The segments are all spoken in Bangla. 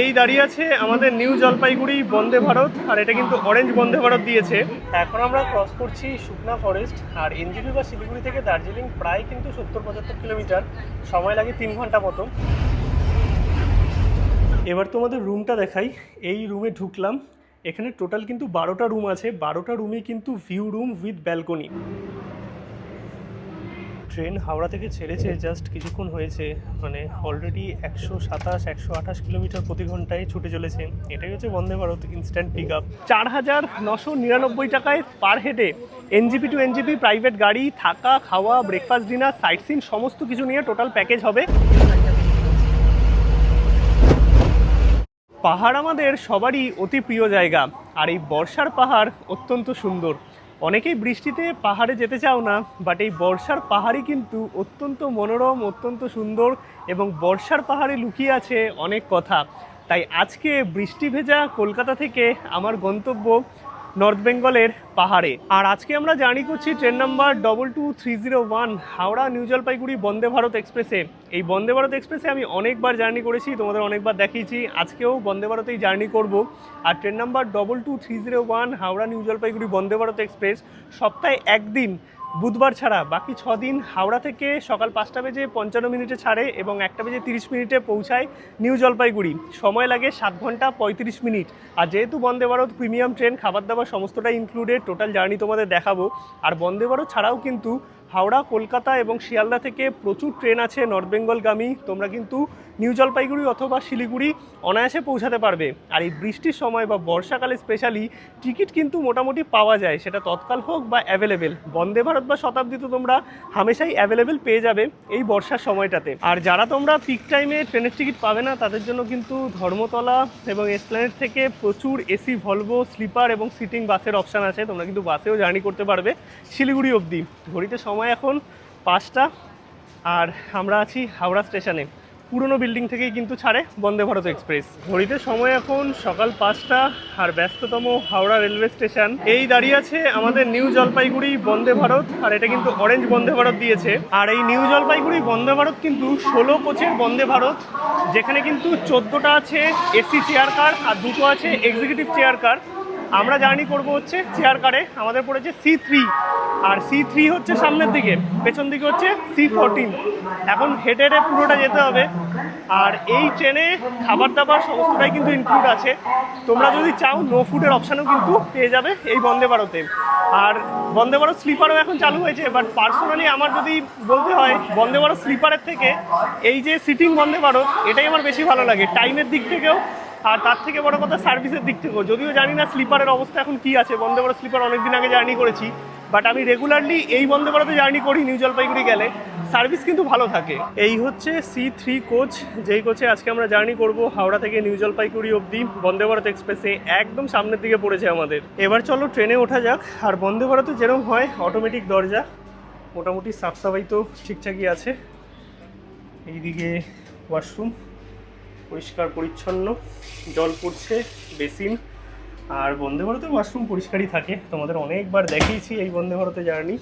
এই দাঁড়িয়ে আছে আমাদের নিউ জলপাইগুড়ি বন্দে ভারত, আর এটা কিন্তু অরেঞ্জ বন্দে ভারত দিয়েছে। এখন আমরা ক্রস করছি শুকনা ফরেস্ট, আর এনজিপি বা শিলিগুড়ি থেকে দার্জিলিং প্রায় কিন্তু 70-75 কিলোমিটার, সময় লাগে 3 ঘন্টা মতো। এবার তোমাদের রুমটা দেখাই। এই রুমে ঢুকলাম, এখানে টোটাল কিন্তু 12টা রুম আছে, 12টা রুমই কিন্তু view room with balcony. Train Howrah থেকে ছেড়েছে জাস্ট কিছুক্ষণ হয়েছে, মানে অলরেডি 127-128 কিলোমিটার প্রতি ঘন্টায় ছুটে চলেছে। এটাই হচ্ছে Vande Bharat instant pick up. 4,999 টাকায় পার হেডে এনজিপি টু এনজিপি প্রাইভেট গাড়ি, থাকা খাওয়া ব্রেকফাস্ট ডিনার সাইট সিন সমস্ত কিছু নিয়ে টোটাল প্যাকেজ হবে। পাহাড় আমাদের সবারই অতি প্রিয় জায়গা, আর এই বর্ষার পাহাড় অত্যন্ত সুন্দর। অনেকেই বৃষ্টিতে পাহাড়ে যেতে চাও না, বাট এই বর্ষার পাহাড়ই কিন্তু অত্যন্ত মনোরম, অত্যন্ত সুন্দর, এবং বর্ষার পাহাড়ে লুকিয়ে আছে অনেক কথা। তাই আজকে বৃষ্টি ভেজা কলকাতা থেকে আমার গন্তব্য নর্থ বেঙ্গলের পাহাড়ে। আর আজকে আমরা জার্নি করছি train number 22301 Howrah new Jalpaiguri Vande Bharat এক্সপ্রেসে। এই বন্দে ভারত এক্সপ্রেসে আমি অনেকবার জার্নি করেছি, তোমাদের অনেকবার দেখিয়েছি, আজকেও বন্দে ভারতেই জার্নি করব। আর train number 22301 Howrah new Jalpaiguri Vande Bharat express সপ্তাহে একদিন বুধবার ছাড়া বাকি 6 দিন হাওড়া থেকে সকাল 5:55 ছাড়ে এবং 1:30 পৌঁছায় নিউ জলপাইগুড়ি। সময় লাগে 7 ঘন্টা 35 মিনিট। আর যেহেতু বন্দে ভারত প্রিমিয়াম ট্রেন, খাবার দাবার সমস্তটাই ইনক্লুডেড, টোটাল জার্নি তোমাদের দেখাবো। আর বন্দে ভারত ছাড়াও কিন্তু হাওড়া, কলকাতা এবং শিয়ালদা থেকে প্রচুর ট্রেন আছে নর্থ বেঙ্গলগামী। তোমরা কিন্তু নিউ জলপাইগুড়ি অথবা শিলিগুড়ি অনায়াসে পৌঁছাতে পারবে। আর এই বৃষ্টির সময় বা বর্ষাকালে স্পেশালি টিকিট কিন্তু মোটামুটি পাওয়া যায়, সেটা তৎকাল হোক বা অ্যাভেলেবেল। বন্দে ভারত বা শতাব্দী তো তোমরা হামেশাই অ্যাভেলেবেল পেয়ে যাবে এই বর্ষার সময়টাতে। আর যারা তোমরা পিক টাইমে ট্রেনের টিকিট পাবে না, তাদের জন্য কিন্তু ধর্মতলা এবং এসপ্ল্যানেড থেকে প্রচুর এসি ভলভো স্লিপার এবং সিটিং বাসের অপশান আছে। তোমরা কিন্তু বাসেও জার্নি করতে পারবে শিলিগুড়ি অবধি। ঘড়িতে সময় এখন 5টা, আর আমরা আছি হাওড়া স্টেশনে। পুরনো বিল্ডিং থেকেই কিন্তু ছাড়ে বন্দে ভারত এক্সপ্রেস। ঘড়িতে সময় এখন সকাল 5টা, আর ব্যস্ততম হাওড়া রেলওয়ে স্টেশন। এই দাঁড়িয়ে আছে আমাদের নিউ জলপাইগুড়ি বন্দে ভারত, আর এটা কিন্তু অরেঞ্জ বন্দে ভারত দিয়েছে। আর এই নিউ জলপাইগুড়ি বন্দে ভারত কিন্তু 16 কোচের বন্দে ভারত, যেখানে কিন্তু 14টা আছে এসি চেয়ার কার আর 2টো আছে এক্সিকিউটিভ চেয়ার কার। আমরা জার্নি করব হচ্ছে চেয়ার কারে, আমাদের পড়েছে C3, আর C3 হচ্ছে সামনের দিকে, পেছন দিকে হচ্ছে C14। এখন হেঁটে হেঁটে পুরোটা যেতে হবে। আর এই ট্রেনে খাবার দাবার সমস্তটাই কিন্তু ইনক্লুড আছে। তোমরা যদি চাও নো ফুডের অপশানও কিন্তু পেয়ে যাবে এই বন্দে ভারতে। আর বন্দে ভারত স্লিপারও এখন চালু হয়েছে, বাট পার্সোনালি আমার যদি বলতে হয় বন্দে ভারত স্লিপারের থেকে এই যে সিটিং বন্দে ভারত, এটাই আমার বেশি ভালো লাগে টাইমের দিক থেকেও, আর তার থেকে বড় কথা সার্ভিসের দিক থেকেও। যদিও জানি না স্লিপারের অবস্থা এখন কি আছে, বন্দে ভারত স্লিপার অনেকদিন আগে জার্নি করেছি, বাট আমি রেগুলারলি এই বন্দে ভারতে জার্নি করি নিউ জলপাইগুড়ি গেলে। সার্ভিস কিন্তু ভালো থাকে। এই হচ্ছে C3 কোচ, যেই কোচে আজকে আমরা জার্নি করব হাওড়া থেকে নিউ জলপাইগুড়ি অবধি বন্দে ভারত এক্সপ্রেসে। একদম সামনের দিকে পড়েছে আমাদের। এবার চলো ট্রেনে ওঠা যাক। আর বন্দে ভারতে যেরকম হয় অটোমেটিক দরজা, মোটামুটি সাফ সাফাই তো ঠিকঠাকই আছে। এইদিকে ওয়াশরুম পরিষ্কার পরিচ্ছন্ন, জল পড়ছে, বেসিন। আর বন্দে ভারতের ওয়াশরুম পরিষ্কারই থাকে, তোমাদের অনেকবার দেখিয়েছি এই বন্দে ভারতে জার্নি।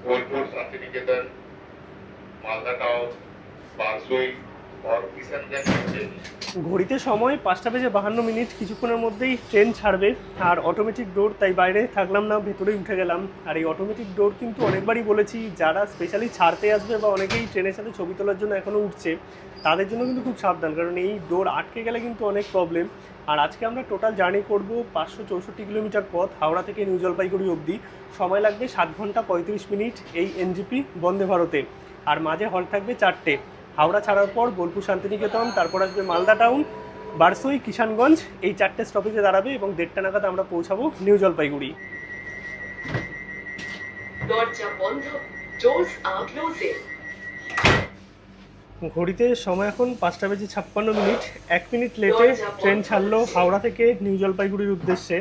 বোলপুর, শান্তিনিকেতন, মালদা টাউন, বারসুই और किशनगंज। ঘড়িতে সময় 5:52, কিছুক্ষণের মধ্যেই ট্রেন ছাড়বে। আর অটোমেটিক ডোর, তাই বাইরে থাকলাম না, ভেতরেই উঠে গেলাম। আর এই অটোমেটিক ডোর কিন্তু অনেকবারই বলেছি, যারা স্পেশালি ছাড়তে আসবে বা অনেকেই ট্রেনের সাথে ছবি তোলার জন্য এখনও উঠছে, তাদের জন্য কিন্তু খুব সাবধান, কারণ এই ডোর আটকে গেলে কিন্তু অনেক প্রবলেম। আর আজকে আমরা টোটাল জার্নি করব 564 কিলোমিটার পথ হাওড়া থেকে নিউ জলপাইগুড়ি অবধি। সময় লাগবে 7 ঘন্টা 35 মিনিট এই এনজিপি বন্দে ভারতে। আর মাঝে হল থাকবে 4টে। হাওড়া ছাড়ার পর বোলপুর, শান্তিনিকেতন, তারপর আসবে মালদা টাউন, বারসুই, কিষানগঞ্জ। এই 4টে স্টপেজে দাঁড়াবে এবং 1:30 নাগাদ আমরা পৌঁছাবো নিউ জলপাইগুড়ি। ঘড়িতে সময় এখন 5:56, 1 মিনিট লেটে ট্রেন ছাড়লো হাওড়া থেকে নিউ জলপাইগুড়ির উদ্দেশ্যে।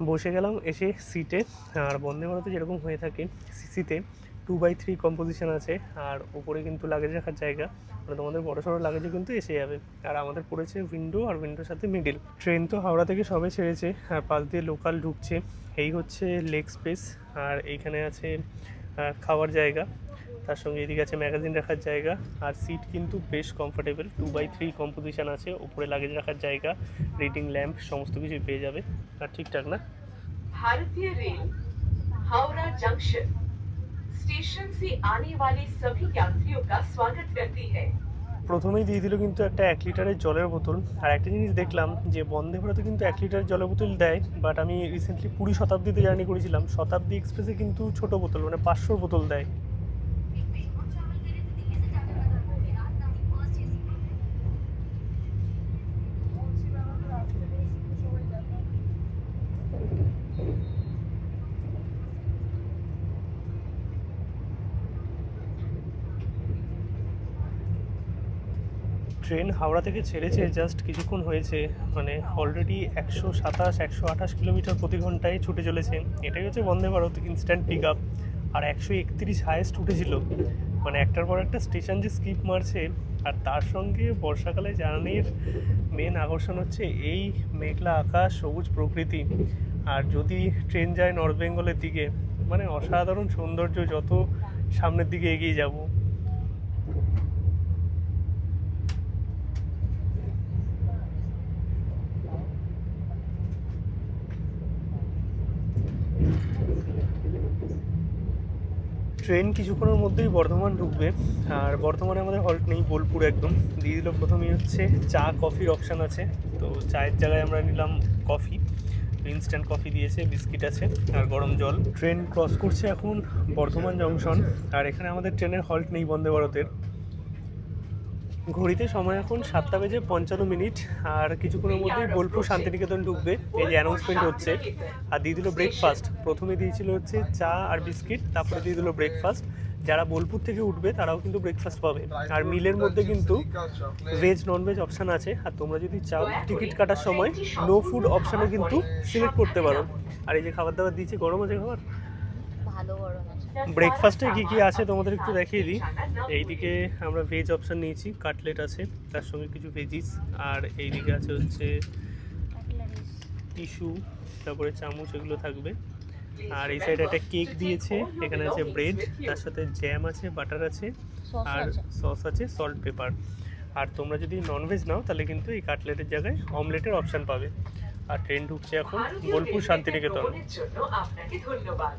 বসে গেলাম এসে সিটে। আর বন্দে ভারতে যেরকম হয়ে থাকে সিসিতে 2/3 কম্পোজিশন আছে, আর ওপরে কিন্তু লাগেজ রাখার জায়গা, মানে তোমাদের বড় সড়ো লাগেজও কিন্তু এসে যাবে। আর আমাদের পড়েছে উইন্ডো, আর উইন্ডোর সাথে মিডিল। ট্রেন তো হাওড়া থেকে সবে ছেড়েছে, আর পাশ দিয়ে লোকাল ঢুকছে। এই হচ্ছে লেগ স্পেস, আর এইখানে আছে খাওয়ার জায়গা, তার সঙ্গে এদিকে আছে ম্যাগাজিন রাখার জায়গা। আর সিট কিন্তু বেশ কমফোর্টেবল, 2/3 কম্পোজিশন আছে, উপরে লাগেজ রাখার জায়গা, রিডিং ল্যাম্প, সমস্ত কিছুই পেয়ে যাবে। আর ঠিকঠাক না? भारतीय रेल हावड़ा जंक्शन स्टेशन से आने वाले सभी यात्रियों का स्वागत करती है। প্রথমেই দিয়ে দিল কিন্তু একটা 1 লিটারের জলের বোতল। আর একটা জিনিস দেখলাম যে বন্দে ভারতে কিন্তু 1 লিটারের জলের বোতল দেয়, বাট আমি রিসেন্টলি পুরী শতাব্দীতে জার্নি করেছিলাম, শতাব্দী এক্সপ্রেসে কিন্তু ছোট বোতল মানে 500 বোতল দেয়। ট্রেন হাওড়া থেকে ছেড়েছে জাস্ট কিছুক্ষণ হয়েছে, মানে অলরেডি 127-128 কিলোমিটার প্রতি ঘন্টায় ছুটে চলেছে। এটাই হচ্ছে Vande Bharat instant pick up. আর 131 হাইয়েস্ট উঠেছিল, মানে একটার পর একটা স্টেশন যে স্কিপ মারছে। আর তার সঙ্গে বর্ষাকালে জার্নির মেন আকর্ষণ হচ্ছে এই মেঘলা আকাশ, সবুজ প্রকৃতি। আর যদি ট্রেন যায় নর্থ বেঙ্গলের দিকে, মানে অসাধারণ সৌন্দর্য যত সামনের দিকে এগিয়ে যাব। ট্রেন কিছুক্ষণের মধ্যেই বর্ধমান ঢুকবে। আর বর্ধমানে আমাদের হল্ট নেই, বোলপুর একদম দিয়ে দিল। প্রথমেই হচ্ছে চা কফির অপশান আছে, তো চায়ের জায়গায় আমরা নিলাম কফি। ইনস্ট্যান্ট কফি দিয়েছে, বিস্কিট আছে আর গরম জল। ট্রেন ক্রস করছে এখন বর্ধমান জংশন। আর এখানে আমাদের ট্রেনের হল্ট নেই বন্দে ভারতের। ঘড়িতে সময় এখন 7:55। আর কিছুক্ষণের মধ্যেই বোলপুর শান্তিনিকেতন ঢুকবে, এই যে অ্যানাউন্সমেন্ট হচ্ছে। আর দিয়ে দিল ব্রেকফাস্ট, প্রথমে দিয়েছিল হচ্ছে চা আর বিস্কিট, তারপরে দিয়ে দিল ব্রেকফাস্ট। যারা বোলপুর থেকে উঠবে তারাও কিন্তু ব্রেকফাস্ট পাবে। আর মিলের মধ্যে কিন্তু ভেজ ননভেজ অপশান আছে। আর তোমরা যদি চাও টিকিট কাটার সময় নো ফুড অপশানও কিন্তু সিলেক্ট করতে পারো। আর এই যে খাবার দাবার দিয়েছে, গরম আছে খাবার, ভালো গরম আছে। ব্রেকফাস্টে কী কী আছে তোমাদের একটু দেখিয়ে দিই। এইদিকে আমরা ভেজ অপশান নিয়েছি, কাটলেট আছে, তার সঙ্গে কিছু ভেজিস। আর এইদিকে আছে হচ্ছে টিস্যু, তারপরে চামচ, এগুলো থাকবে। আর এই সাইডে একটা কেক দিয়েছে, এখানে আছে ব্রেড, তার সাথে জ্যাম আছে, বাটার আছে, আর সস আছে, সল্ট পেপার। আর তোমরা যদি ননভেজ নাও তাহলে কিন্তু এই কাটলেটের জায়গায় অমলেটের অপশান পাবে। আর ট্রেন ঢুকছে এখন বোলপুর শান্তিনিকেতন। আপনাকে ধন্যবাদ।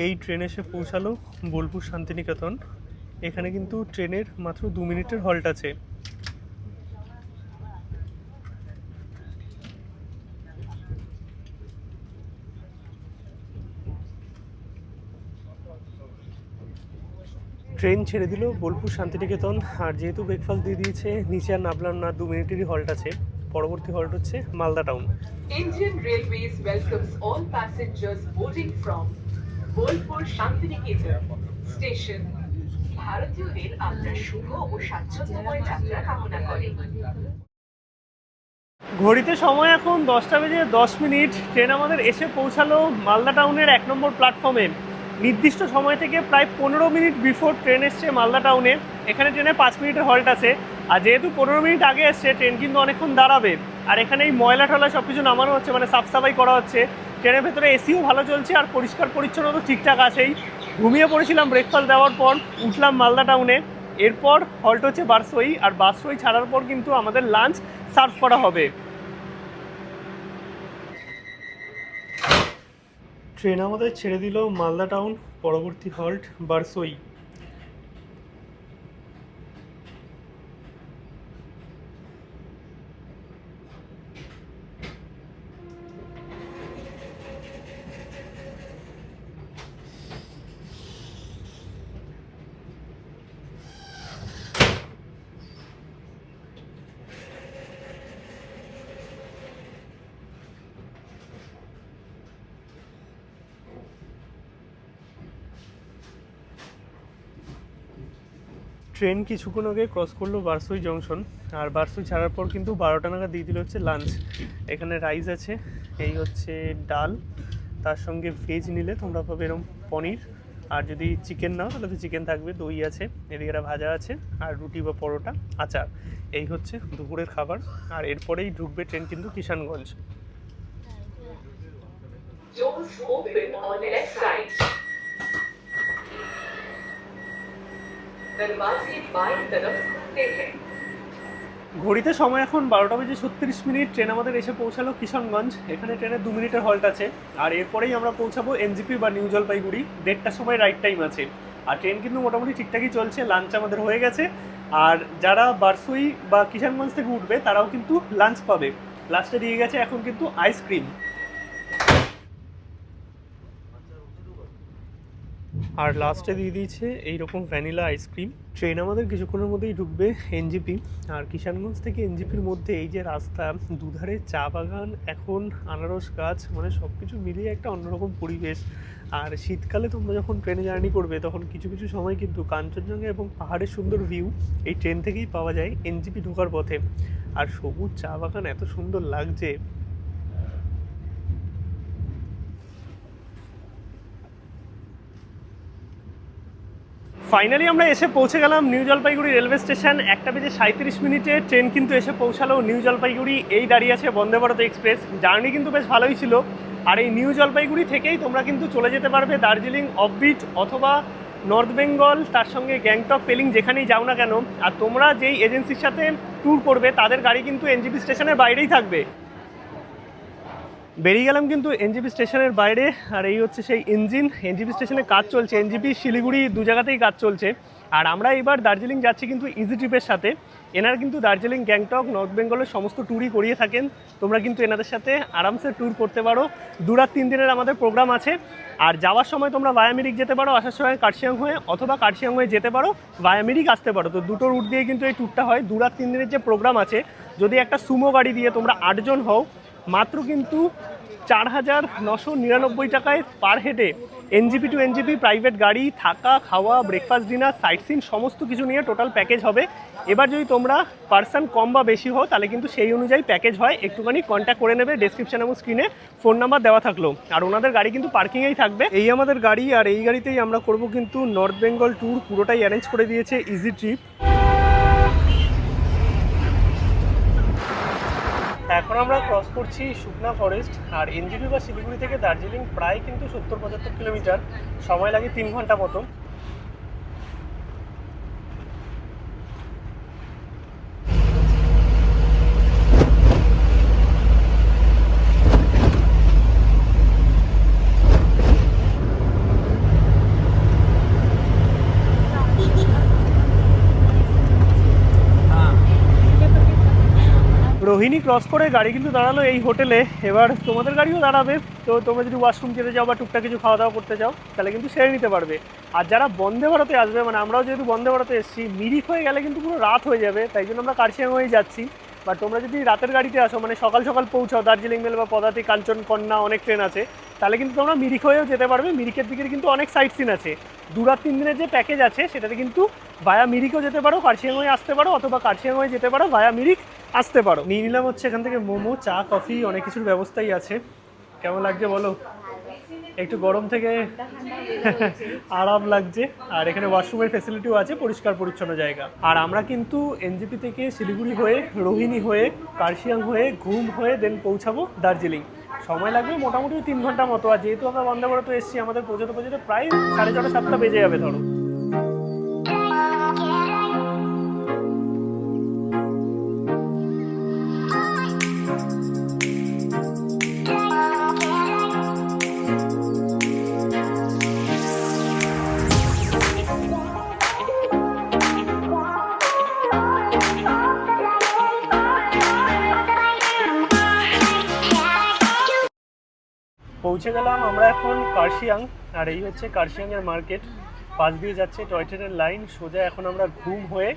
এই ট্রেন এসে পৌঁছালো বোলপুর শান্তিনিকেতন। এখানে কিন্তু ট্রেনের মাত্র 2 মিনিটের হল্ট আছে। ট্রেন ছেড়ে দিল বোলপুর শান্তিনিকেতন। আর যেহেতু ব্রেকফাস্ট দিয়ে দিয়েছে, নিচে আর নামলাম না, 2 মিনিটেরই হল্ট আছে। পরবর্তী হল্ট হচ্ছে Malda town. Indian Railways welcomes all passengers boarding from Bolpur Shantiniketan station. ভারতীয় রেল আপনার শুভ ও স্বাচ্ছন্দ্যময় যাত্রা কামনা করে। ঘড়িতে সময় এখন 10:10। ট্রেন আমাদের এসে পৌঁছালো মালদা টাউনের 1 নম্বর প্ল্যাটফর্মে। নির্দিষ্ট সময় থেকে প্রায় 15 মিনিট বিফোর ট্রেন এসছে মালদা টাউনে। এখানে ট্রেনে 5 মিনিটের হল্ট আছে। আর যেহেতু 15 মিনিট আগে এসছে, ট্রেন কিন্তু অনেকক্ষণ দাঁড়াবে। আর এখানে এই ময়লা টলা সব কিছু নামানো হচ্ছে, মানে সাফ সাফাই করা হচ্ছে। ট্রেনের ভেতরে এসিও ভালো চলছে, আর পরিষ্কার পরিচ্ছন্ন তো ঠিকঠাক আছেই। ঘুমিয়ে পড়েছিলাম ব্রেকফাস্ট দেওয়ার পর, উঠলাম মালদা টাউনে। এরপর হল্ট হচ্ছে বারসই। আর বারসই ছাড়ার পর কিন্তু আমাদের লাঞ্চ সার্ভ করা হবে। ট্রেন আমাদের ছেড়ে দিল মালদা টাউন, পরবর্তী হল্ট বারসই। ট্রেন কিছুক্ষণ আগে ক্রস করলো বারসই জংশন, আর বারসই ছাড়ার পর কিন্তু 12টা নাগাদ দিয়ে দিল হচ্ছে লাঞ্চ। এখানে রাইস আছে, এই হচ্ছে ডাল, তার সঙ্গে ভেজ নিলে তোমরা পাবে এরকম পনির, আর যদি চিকেন নাও তাহলে তো চিকেন থাকবে, দই আছে, এদিকে একটা ভাজা আছে, আর রুটি বা পরোটা, আচার। এই হচ্ছে দুপুরের খাবার। আর এরপরেই ঢুকবে ট্রেন কিন্তু Kishanganj. Doors open on left side. दरवाजे बाईं तरफ खुलते हैं। ঘড়িতে সময় এখন 12:36। ট্রেন আমাদের এসে পৌঁছালো কিষানগঞ্জ। এখানে ট্রেনের 2 মিনিটের হল্ট আছে, আর এরপরেই আমরা পৌঁছাবো এনজিপি বা নিউ জলপাইগুড়ি। 1:30টার সময় রাইড টাইম আছে। আর ট্রেন কিন্তু মোটামুটি ঠিকঠাকই চলছে, লাঞ্চ আমাদের হয়ে গেছে। আর যারা বারসই বা কিষানগঞ্জ থেকে উঠবে তারাও কিন্তু লাঞ্চ পাবে। লাস্টে দিয়ে গেছে এখন কিন্তু আইসক্রিম। আর লাস্টে দিয়ে দিয়েছে এইরকম ভ্যানিলা আইসক্রিম। ট্রেন আমাদের কিছুক্ষণের মধ্যেই ঢুকবে এনজিপি। আর কিষানগঞ্জ থেকে এনজিপির মধ্যে এই যে রাস্তা, দুধারে চা বাগান, এখন আনারস গাছ, মানে সব কিছু মিলিয়ে একটা অন্যরকম পরিবেশ। আর শীতকালে তোমরা যখন ট্রেনে জার্নি করবে তখন কিছু কিছু সময় কিন্তু কাঞ্চনজঙ্ঘা এবং পাহাড়ের সুন্দর ভিউ এই ট্রেন থেকেই পাওয়া যায় এনজিপি ঢোকার পথে। আর সবুজ চা বাগান এত সুন্দর লাগছে। ফাইনালি আমরা এসে পৌঁছে গেলাম new Jalpaiguri railway station. 1:37 train কিন্তু এসে পৌঁছালো নিউ জলপাইগুড়ি। এই দাঁড়িয়ে আছে বন্দে ভারত এক্সপ্রেস। জার্নি কিন্তু বেশ ভালোই ছিল। আর এই নিউ জলপাইগুড়ি থেকেই তোমরা কিন্তু চলে যেতে পারবে দার্জিলিং, অফবিট অথবা নর্থ বেঙ্গল, তার সঙ্গে গ্যাংটক, পেলিং, যেখানেই যাও না কেন। আর তোমরা যেই এজেন্সির সাথে ট্যুর করবে তাদের গাড়ি কিন্তু এনজিপি স্টেশনের বাইরেই থাকবে। বেরিয়ে গেলাম কিন্তু এনজিপি স্টেশনের বাইরে। আর এই হচ্ছে সেই ইঞ্জিন। এনজিপি স্টেশনে কাজ চলছে, এনজিপি শিলিগুড়ি দু জায়গাতেই কাজ চলছে। আর আমরা এবার দার্জিলিং যাচ্ছি কিন্তু ইজি ট্রিপের সাথে। এনারা কিন্তু দার্জিলিং, গ্যাংটক, নর্থ বেঙ্গলের সমস্ত ট্যুরই করিয়ে থাকেন। তোমরা কিন্তু এনাদের সাথে আরামসে ট্যুর করতে পারো। 2 রাত 3 দিনের আমাদের প্রোগ্রাম আছে। আর যাওয়ার সময় তোমরা ভায়া মিরিক যেতে পারো, আসার সময় কার্শিয়াং হয়ে, অথবা কার্শিয়াং হয়ে যেতে পারো, ভায়া মিরিক আসতে পারো। তো দুটো রুট দিয়ে কিন্তু এই ট্যুরটা হয়। 2 রাত 3 দিনের যে প্রোগ্রাম আছে, যদি একটা সুমো গাড়ি দিয়ে তোমরা 8 জন হও, মাত্র কিন্তু 4,999 টাকায় পার হেডে এনজিপি টু এনজিপি প্রাইভেট গাড়ি, থাকা, খাওয়া, ব্রেকফাস্ট, ডিনার, সাইট সিন সমস্ত কিছু নিয়ে টোটাল প্যাকেজ হবে। এবার যদি তোমরা পার্সন কম বা বেশি হও তাহলে কিন্তু সেই অনুযায়ী প্যাকেজ হয়। একটুখানি কন্ট্যাক্ট করে নেবে, ডেসক্রিপশন এবং স্ক্রিনে ফোন নাম্বার দেওয়া থাকলো। আর ওনাদের গাড়ি কিন্তু পার্কিংয়েই থাকবে। এই আমাদের গাড়ি, আর এই গাড়িতেই আমরা করব কিন্তু নর্থ বেঙ্গল ট্যুর। পুরোটাই অ্যারেঞ্জ করে দিয়েছে ইজি ট্রিপ। এখন আমরা ক্রস করছি শুকনা ফরেস্ট। আর এনজিপি বা শিলিগুড়ি থেকে দার্জিলিং প্রায় কিন্তু 70-75 কিলোমিটার, সময় লাগে 3 ঘন্টা মতো। রোহিণী ক্রস করে গাড়ি কিন্তু দাঁড়ালো এই হোটেলে। এবার তোমাদের গাড়িও দাঁড়াবে। তো তোমরা যদি ওয়াশরুম যেতে যাও বা টুকটাক কিছু খাওয়া দাওয়া করতে চাও তাহলে কিন্তু সেরে নিতে পারবে। আর যারা বন্দে ভারতে আসবে, মানে আমরাও যেহেতু বন্দে ভারতে এসেছি, মিরিক হয়ে গেলে কিন্তু পুরো রাত হয়ে যাবে, তাই জন্য আমরা কার্শিয়াং হয়ে যাচ্ছি। বা তোমরা যদি রাতের গাড়িতে আসো, মানে সকাল সকাল পৌঁছাও, দার্জিলিং মেল বা পদাতি, কাঞ্চনকন্যা অনেক ট্রেন আছে, তাহলে কিন্তু তোমরা মিরিক হয়েও যেতে পারবে। মিরিকের দিকে কিন্তু অনেক সাইট সিন আছে। 2 রাত 3 দিনের যে প্যাকেজ আছে সেটাতে কিন্তু ভায়া মিরিকও যেতে পারো, কার্শিয়াং হয়ে আসতে পারো, অথবা কার্শিয়াং হয়ে যেতে পারো, ভায়া মিরিক আসতে পারো। নিয়ে নিলাম হচ্ছে এখান থেকে মোমো, চা, কফি, অনেক কিছুর ব্যবস্থাই আছে। কেমন লাগছে বলো? একটু গরম থেকে আরাম লাগছে। আর এখানে ওয়াশরুমের ফেসিলিটিও আছে, পরিষ্কার পরিচ্ছন্ন জায়গা। আর আমরা কিন্তু এনজিপি থেকে শিলিগুড়ি হয়ে, রোহিণী হয়ে, কার্শিয়াং হয়ে, ঘুম হয়ে দেন পৌঁছাবো দার্জিলিং। সময় লাগবে মোটামুটি 3 ঘন্টা মতো। আর যেহেতু আমরা বন্দে ভারতে এসেছি, আমাদের পৌঁছাতে পৌঁছাতে প্রায় 6:30-7টা বেজে যাবে ধরো। পৌঁছে গেলাম আমরা এখন কার্শিয়াং। আর এই হচ্ছে কার্শিয়াংয়ের মার্কেট। পাশ দিয়ে যাচ্ছে টয় ট্রেনের লাইন। সোজা এখন আমরা ঘুম হয়ে,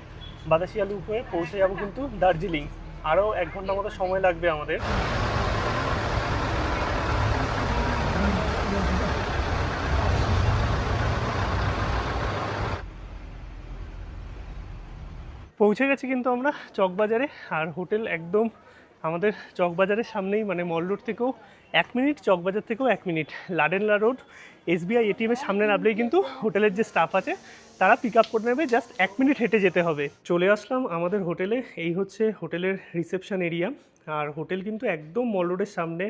বাতাসিয়া লুপ হয়ে পৌঁছে যাবো কিন্তু দার্জিলিং। আরও 1 ঘন্টা মতো সময় লাগবে আমাদের। পৌঁছে গেছি কিন্তু আমরা চকবাজারে, আর হোটেল একদম আমাদের চকবাজারের সামনেই, মানে মল রোড থেকেও 1 মিনিট, চকবাজার থেকেও 1 মিনিট। লাডেনলা রোড SBI ATM এর সামনে নামলেই কিন্তু হোটেলের যে স্টাফ আছে তারা পিক আপ করে নেবে, জাস্ট 1 মিনিট হেঁটে যেতে হবে। চলে আসলাম আমাদের হোটেলে, এই হচ্ছে হোটেলের রিসেপশন এরিয়া, আর হোটেল কিন্তু একদম মল রোডের সামনে।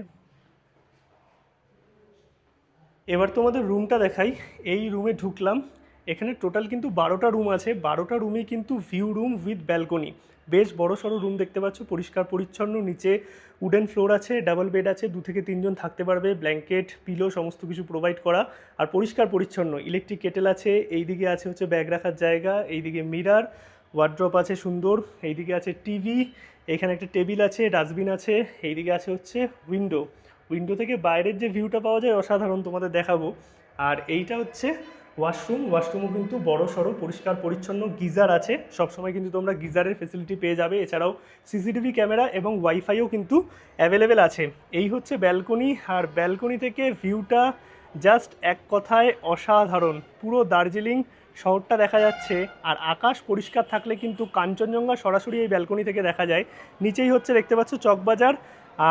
এবার তোমাদের রুমটা দেখাই। এই রুমে ঢুকলাম, এখানে টোটাল কিন্তু 12টা রুম আছে, 12টা রুমই কিন্তু ভিউ রুম উইথ ব্যালকনি। বেশ বড় সড়ো রুম দেখতে পাচ্ছ, পরিষ্কার পরিচ্ছন্ন, নিচে উডেন ফ্লোর আছে, ডাবল বেড আছে, 2 থেকে 3 জন থাকতে পারবে, ব্ল্যাঙ্কেট পিলো সমস্ত কিছু প্রোভাইড করা, আর পরিষ্কার পরিচ্ছন্ন। ইলেকট্রিক কেটেল আছে, এইদিকে আছে হচ্ছে ব্যাগ রাখার জায়গা, এইদিকে মিরার, ওয়ার্ড্রপ আছে সুন্দর, এইদিকে আছে টিভি, এখানে একটা টেবিল আছে, ডাস্টবিন আছে, এইদিকে আছে হচ্ছে উইন্ডো। উইন্ডো থেকে বাইরের যে ভিউটা পাওয়া যায় অসাধারণ, তোমাদের দেখাবো। আর এইটা হচ্ছে ওয়াশরুম, ওয়াশরুমও কিন্তু বড় সড়ো, পরিষ্কার পরিচ্ছন্ন, গিজার আছে, সবসময় কিন্তু তোমরা গিজারের ফেসিলিটি পেয়ে যাবে। এছাড়াও সিসিটিভি ক্যামেরা এবং ওয়াইফাইও কিন্তু অ্যাভেলেবেল আছে। এই হচ্ছে ব্যালকনি, আর ব্যালকনি থেকে ভিউটা জাস্ট এক কথায় অসাধারণ। পুরো দার্জিলিং শহরটা দেখা যাচ্ছে, আর আকাশ পরিষ্কার থাকলে কিন্তু কাঞ্চনজঙ্ঘা সরাসরি এই ব্যালকনি থেকে দেখা যায়। নিচেই হচ্ছে দেখতে পাচ্ছ চকবাজার,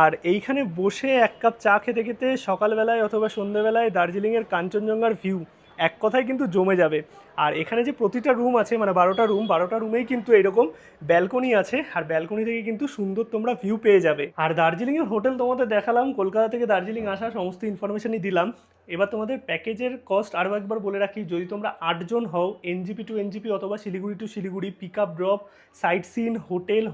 আর এইখানে বসে 1 কাপ চা খেতে খেতে সকালবেলায় অথবা সন্ধ্যেবেলায় দার্জিলিংয়ের কাঞ্চনজঙ্ঘার ভিউ এক কথায় কিন্তু জমে যাবে। আর এখানে যে প্রতিটা রুম আছে, মানে 12টা রুমেই কিন্তু এরকম ব্যালকনি আছে, আর ব্যালকনি থেকে কিন্তু সুন্দর তোমরা ভিউ পেয়ে যাবে। আর দার্জিলিংয়ের হোটেল তোমাদের দেখালাম, কলকাতা থেকে দার্জিলিং আসা সমস্ত ইনফরমেশনই দিলাম। এবার তোমাদের প্যাকেজের কস্ট আরও একবার বলে রাখি। যদি তোমরা 8 জন হও, NGP টু NGP অথবা Siliguri to Siliguri, pick up drop, sightseeing,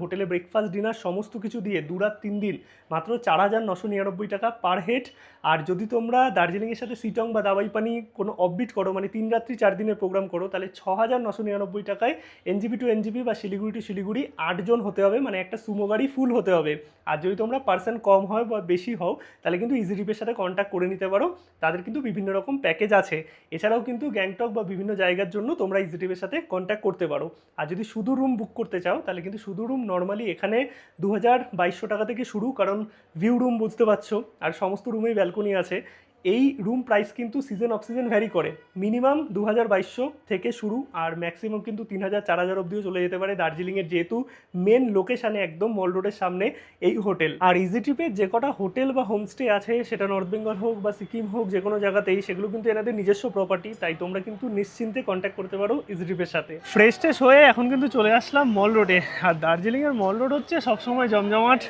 হোটেলে ব্রেকফাস্ট ডিনার সমস্ত কিছু দিয়ে 2 রাত 3 দিন মাত্র 4,999 টাকা পার হেড। আর যদি তোমরা দার্জিলিংয়ের সাথে সিটং বা দাবাইপানি কোনো অফবিট করো, মানে 3 রাত্রি 4 দিনের প্রোগ্রাম করো, তাহলে 6,999 টাকায় NGP টু NGP বা শিলিগুড়ি টু শিলিগুড়ি 8 জন হতে হবে, মানে একটা সুমো গাড়ি ফুল হতে হবে। আর যদি তোমরা পার্সন কম হয় বা বেশি হও, তাহলে কিন্তু ইজি ট্রিপের সাথে কন্ট্যাক্ট করে নিতে পারো, তাদের কিন্তু বিভিন্ন রকম প্যাকেজ আছে। এছাড়াও কিন্তু গ্যাংটক বা বিভিন্ন জায়গার জন্য তোমরা ইজি ট্রিপের সাথে কন্ট্যাক্ট করতে পারো। আর যদি শুধু রুম বুক করতে চাও, তাহলে কিন্তু শুধু রুম নর্মালি এখানে 2,200 টাকা থেকে শুরু, কারণ ভিউ রুম বুঝতে পারছো, আর সমস্ত রুমেই ব্যালকনি আছে। এই রুম প্রাইস কিন্তু সিজন অফ সিজন ভ্যারি করে, মিনিমাম 2,200 থেকে শুরু, আর ম্যাক্সিমাম কিন্তু 3,000 4,000 অবধিও চলে যেতে পারে দার্জিলিংয়ের, যেহেতু মেন লোকেশানে একদম মল রোডের সামনে এই হোটেল। আর ইজি ট্রিপের যে কটা হোটেল বা হোমস্টে আছে, সেটা নর্থ বেঙ্গল হোক বা সিকিম হোক, যে কোনো জায়গাতেই, সেগুলো কিন্তু এনাদের নিজস্ব প্রপার্টি, তাই তোমরা কিন্তু নিশ্চিন্তে কন্ট্যাক্ট করতে পারো ইজি ট্রিপের সাথে। ফ্রেশ ট্রেশ হয়ে এখন কিন্তু চলে আসলাম মল রোডে, আর দার্জিলিংয়ের মল রোড হচ্ছে সবসময় জমজমাট।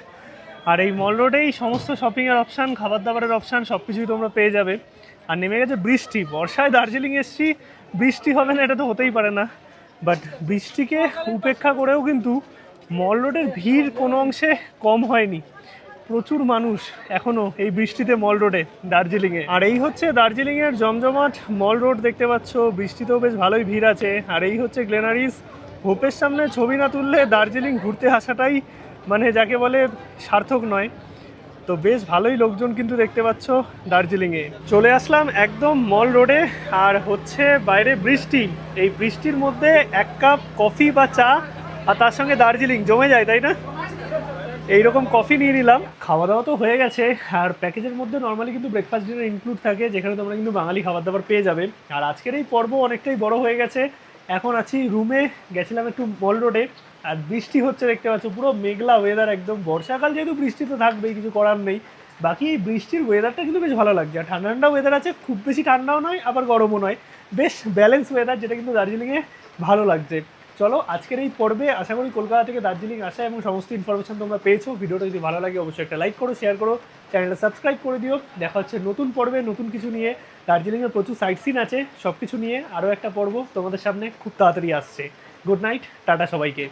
আর এই মল রোডেই সমস্ত শপিংয়ের অপশান, খাবার দাবারের অপশান সব কিছুই তোমরা পেয়ে যাবে। আর নেমে গেছে বৃষ্টি, বর্ষায় দার্জিলিং এসছি, বৃষ্টি হবে না এটা তো হতেই পারে না। বাট বৃষ্টিকে উপেক্ষা করেও কিন্তু মল রোডের ভিড় কোনো অংশে কম হয়নি, প্রচুর মানুষ এখনও এই বৃষ্টিতে মল রোডে দার্জিলিংয়ে। আর এই হচ্ছে দার্জিলিংয়ের জমজমাট মল রোড, দেখতে পাচ্ছ বৃষ্টিতেও বেশ ভালোই ভিড় আছে। আর এই হচ্ছে গ্লেনারিস। হোপের সামনে ছবি না তুললে দার্জিলিং ঘুরতে আসাটাই মানে যাকে বলে সার্থক নয়। তো বেশ ভালোই লোকজন কিন্তু দেখতে পাচ্ছ দার্জিলিংয়ে। চলে আসলাম একদম মল রোডে, আর হচ্ছে বাইরে বৃষ্টি। এই বৃষ্টির মধ্যে 1 কাপ কফি বা চা, আর তার সঙ্গে দার্জিলিং জমে যায়, তাই না? এইরকম কফি নিয়ে নিলাম। খাওয়া দাওয়া তো হয়ে গেছে, আর প্যাকেজের মধ্যে নর্মালি কিন্তু ব্রেকফাস্ট ডিনার ইনক্লুড থাকে, যেখানে তোমরা কিন্তু বাঙালি খাবার দাবার পেয়ে যাবে। আর আজকের এই পর্ব অনেকটাই বড় হয়ে গেছে, এখন আছি রুমে, গেছিলাম একটু মল রোডে, আর বৃষ্টি হচ্ছে দেখতে পাচ্ছ, পুরো মেঘলা ওয়েদার একদম। বর্ষাকাল যেহেতু বৃষ্টি তো থাকবেই, কিছু করার নেই। বাকি এই বৃষ্টির ওয়েদারটা কিন্তু বেশ ভালো লাগছে, আর ঠান্ডা ঠান্ডা ওয়েদার আছে, খুব বেশি ঠান্ডাও নয় আবার গরমও নয়, বেশ ব্যালেন্স ওয়েদার, যেটা কিন্তু দার্জিলিংয়ে ভালো লাগছে। চলো আজকের এই পর্বে আশা করি কলকাতা থেকে দার্জিলিং আসা এবং সমস্ত ইনফরমেশন তোমরা পেয়েছো। ভিডিওটা যদি ভালো লাগে অবশ্যই একটা লাইক করো, শেয়ার করো, চ্যানেলটা সাবস্ক্রাইব করে দিও। দেখা হচ্ছে নতুন পর্বে নতুন কিছু নিয়ে। দার্জিলিংয়ে প্রচুর সাইট সিন আছে, সব কিছু নিয়ে আরও একটা পর্ব তোমাদের সামনে খুব তাড়াতাড়ি আসছে। গুড নাইট, টাটা সবাইকে।